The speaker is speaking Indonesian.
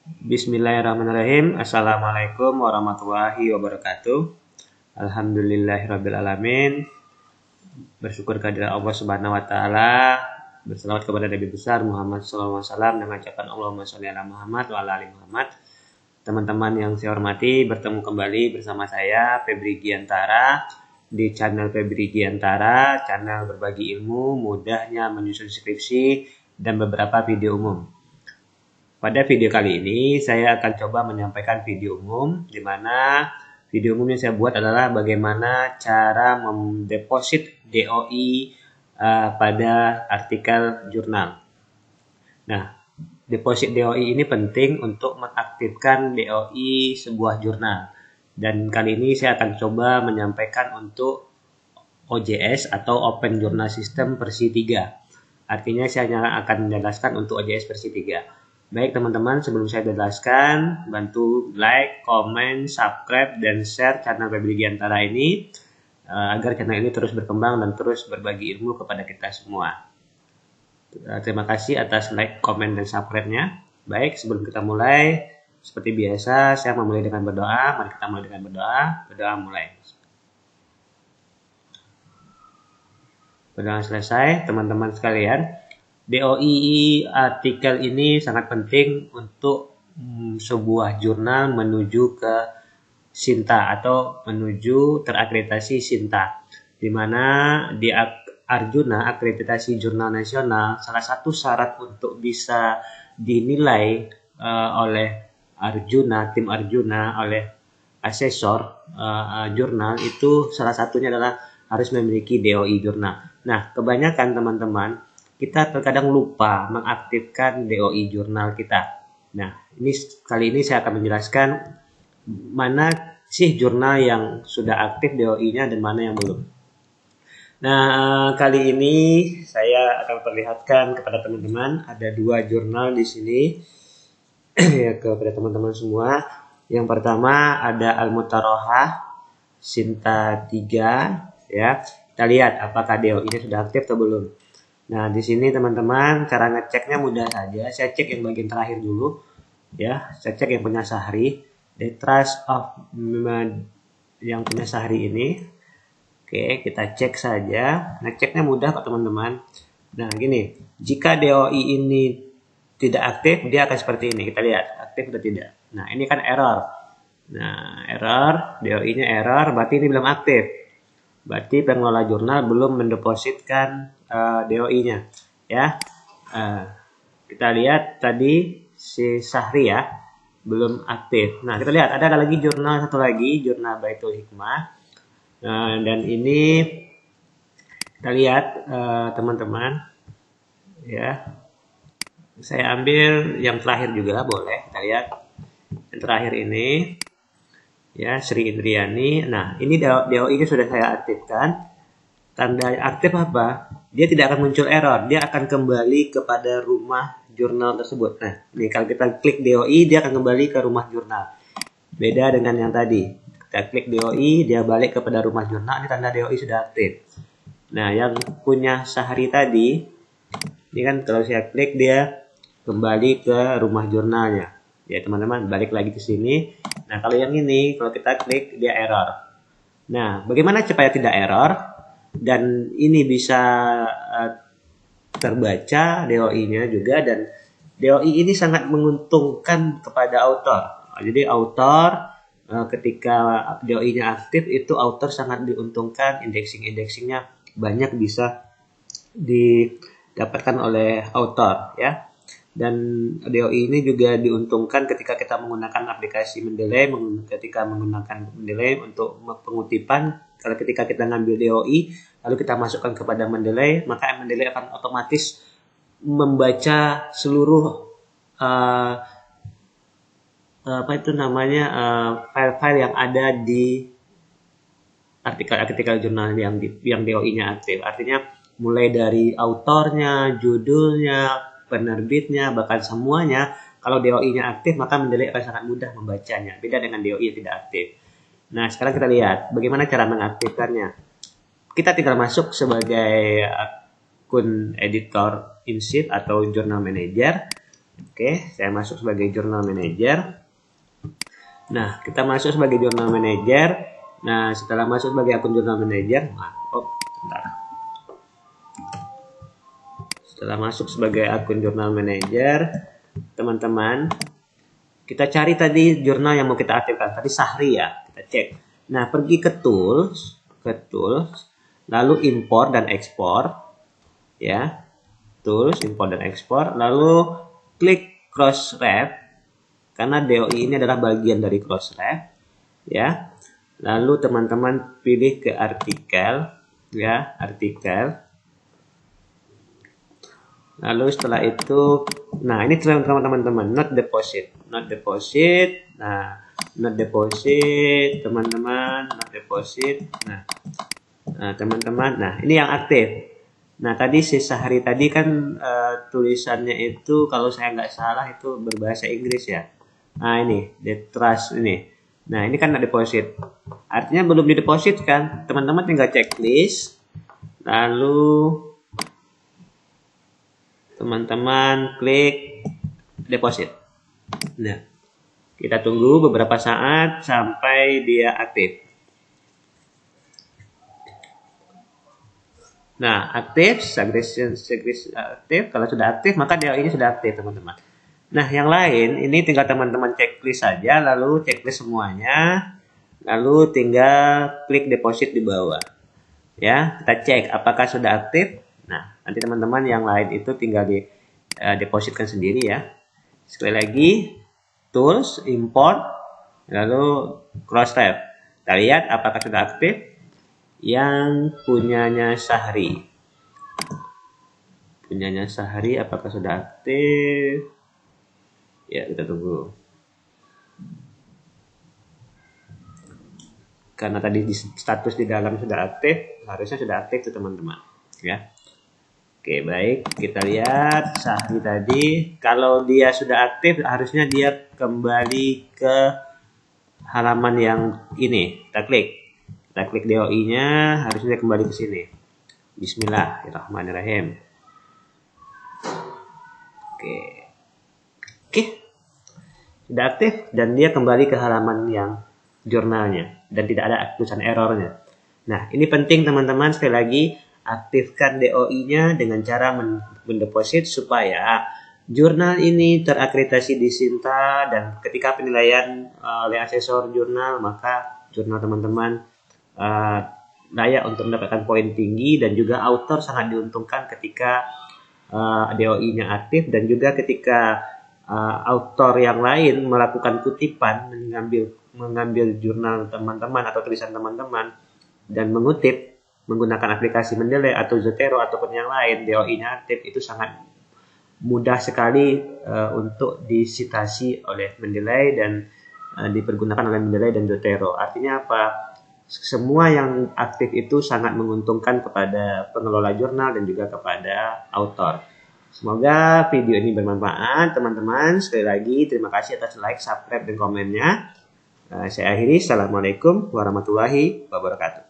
Bismillahirrahmanirrahim. Assalamualaikum warahmatullahi wabarakatuh. Alhamdulillahirrabbilalamin. Bersyukur kehadirat Allah Subhanahu wa taala. Berselawat kepada Nabi besar Muhammad sallallahu alaihi wasallam dengan ucapan Allahumma sholli ala Muhammad wa ala ali Muhammad. Teman-teman yang saya hormati, bertemu kembali bersama saya Febri Giantara di channel Febri Giantara, channel berbagi ilmu, mudahnya menyusun skripsi dan beberapa video umum. Pada video kali ini saya akan coba menyampaikan video umum, di mana video umum yang saya buat adalah bagaimana cara mendeposit DOI pada artikel jurnal. Nah, deposit DOI ini penting untuk mengaktifkan DOI sebuah jurnal. Dan kali ini saya akan coba menyampaikan untuk OJS atau Open Journal System versi 3. Artinya saya hanya akan menjelaskan untuk OJS versi 3. Baik teman-teman, sebelum saya jelaskan, bantu like, comment, subscribe, dan share channel Febri Giantara ini agar channel ini terus berkembang dan terus berbagi ilmu kepada kita semua. Terima kasih atas like, comment, dan subscribe-nya. Baik, sebelum kita mulai, seperti biasa, saya memulai dengan berdoa. Mari kita mulai dengan berdoa. Berdoa mulai. Berdoa selesai, teman-teman sekalian. DOI artikel ini sangat penting untuk sebuah jurnal menuju ke Sinta atau menuju terakreditasi Sinta, di mana di Arjuna akreditasi jurnal nasional salah satu syarat untuk bisa dinilai oleh Arjuna, tim Arjuna, oleh asesor jurnal itu salah satunya adalah harus memiliki DOI jurnal. Nah, kebanyakan teman-teman kita terkadang lupa mengaktifkan DOI jurnal kita. Nah, kali ini saya akan menjelaskan mana sih jurnal yang sudah aktif DOI-nya dan mana yang belum. Nah, kali ini saya akan perlihatkan kepada teman-teman ada 2 jurnal di sini ya, kepada teman-teman semua. Yang pertama ada Al-Mutarohah Sinta 3 ya. Kita lihat apakah DOI-nya sudah aktif atau belum. Nah, di sini teman-teman cara ngeceknya mudah saja. Saya cek yang bagian terakhir dulu ya. Saya cek yang punya Sahri, The Trust of yang punya Sahri ini. Oke, kita cek saja. Ngeceknya mudah kok teman-teman. Nah, gini, jika DOI ini tidak aktif, dia akan seperti ini. Kita lihat aktif atau tidak. Nah, ini kan error. Nah, error, DOI-nya error, berarti ini belum aktif. Berarti pengelola jurnal belum mendepositkan DOI-nya ya. Kita lihat tadi si Sahri ya belum aktif. Nah, kita lihat ada lagi jurnal satu lagi, jurnal Baitul Hikmah. Dan ini kita lihat teman-teman ya. Saya ambil yang terakhir juga boleh. Kita lihat yang terakhir ini ya, Sri Indriani. Nah, ini DOI-nya sudah saya aktifkan. Tanda aktif apa? Dia tidak akan muncul error. Dia akan kembali kepada rumah jurnal tersebut. Nah, ini kalau kita klik DOI, dia akan kembali ke rumah jurnal. Beda dengan yang tadi. Kita klik DOI, dia balik kepada rumah jurnal. Ini tanda DOI sudah aktif. Nah, yang punya Sahri tadi, ini kan kalau saya klik, dia kembali ke rumah jurnalnya. Ya, teman-teman, balik lagi ke sini. Nah, kalau yang ini, kalau kita klik, dia error. Nah, bagaimana supaya tidak error? Dan ini bisa terbaca DOI-nya juga, dan DOI ini sangat menguntungkan kepada author. Jadi author ketika DOI-nya aktif itu author sangat diuntungkan, indexingnya banyak bisa didapatkan oleh author ya. Dan DOI ini juga diuntungkan ketika kita menggunakan aplikasi Mendeley, ketika menggunakan Mendeley untuk pengutipan. Kalau ketika kita ngambil DOI, lalu kita masukkan kepada Mendeley, maka Mendeley akan otomatis membaca seluruh file-file yang ada di artikel-artikel jurnal yang DOI-nya aktif. Artinya mulai dari autornya, judulnya, penerbitnya, bahkan semuanya. Kalau DOI-nya aktif, maka Mendeley akan sangat mudah membacanya. Beda dengan DOI yang tidak aktif. Nah, sekarang kita lihat bagaimana cara mengaktifkannya. Kita tinggal masuk sebagai akun editor in sheet atau journal manager. Oke, saya masuk sebagai Journal Manager. Nah, kita masuk sebagai Journal Manager. Nah, setelah masuk sebagai akun Journal Manager, bentar. Setelah masuk sebagai akun Journal Manager, teman-teman, kita cari tadi jurnal yang mau kita aktifkan. Tadi Sahri ya, kita cek. Nah, pergi ke tools, lalu import dan ekspor, ya, tools, import dan ekspor, lalu klik Crossref, karena DOI ini adalah bagian dari Crossref, ya. Lalu teman-teman pilih ke artikel, ya, artikel. Lalu setelah itu, nah ini teman-teman, not deposit. Nah, not deposit, teman-teman, not deposit. Nah, teman-teman, nah ini yang aktif. Nah, tadi si Sahri tadi kan tulisannya itu kalau saya nggak salah itu berbahasa Inggris ya. Nah, ini the trust ini. Nah, ini kan not deposit. Artinya belum dideposit kan? Teman-teman tinggal checklist. Lalu teman-teman klik deposit. Nah, kita tunggu beberapa saat sampai dia aktif. Nah, aktif, aktif. Kalau sudah aktif, maka DOI ini sudah aktif, teman-teman. Nah, yang lain ini tinggal teman-teman checklist saja, lalu checklist semuanya, lalu tinggal klik deposit di bawah. Ya, kita cek apakah sudah aktif. Nah, nanti teman-teman yang lain itu tinggal di depositkan sendiri ya. Sekali lagi, tools, import, lalu Crossref. Kita lihat apakah sudah aktif. Yang punyanya Sahri. Punyanya Sahri apakah sudah aktif? Ya, kita tunggu. Karena tadi status di dalam sudah aktif, harusnya sudah aktif tuh teman-teman. Ya. Oke, baik. Kita lihat Sahri tadi. Kalau dia sudah aktif, harusnya dia kembali ke halaman yang ini. Kita klik DOI-nya, harusnya dia kembali ke sini. Bismillahirrahmanirrahim. Oke. Sudah aktif dan dia kembali ke halaman yang jurnalnya dan tidak ada tulisan errornya. Nah, ini penting teman-teman, sekali lagi aktifkan DOI-nya dengan cara mendeposit supaya jurnal ini terakreditasi di Sinta, dan ketika penilaian oleh asesor jurnal, maka jurnal teman-teman layak untuk mendapatkan poin tinggi, dan juga author sangat diuntungkan ketika DOI-nya aktif, dan juga ketika author yang lain melakukan kutipan, mengambil jurnal teman-teman atau tulisan teman-teman dan mengutip menggunakan aplikasi Mendeley atau Zotero ataupun yang lain, DOI-nya aktif, itu sangat mudah sekali untuk disitasi oleh Mendeley dan dipergunakan oleh Mendeley dan Zotero. Artinya apa? Semua yang aktif itu sangat menguntungkan kepada pengelola jurnal dan juga kepada author. Semoga video ini bermanfaat teman-teman. Sekali lagi terima kasih atas like, subscribe, dan komennya. Saya akhiri. Assalamualaikum warahmatullahi wabarakatuh.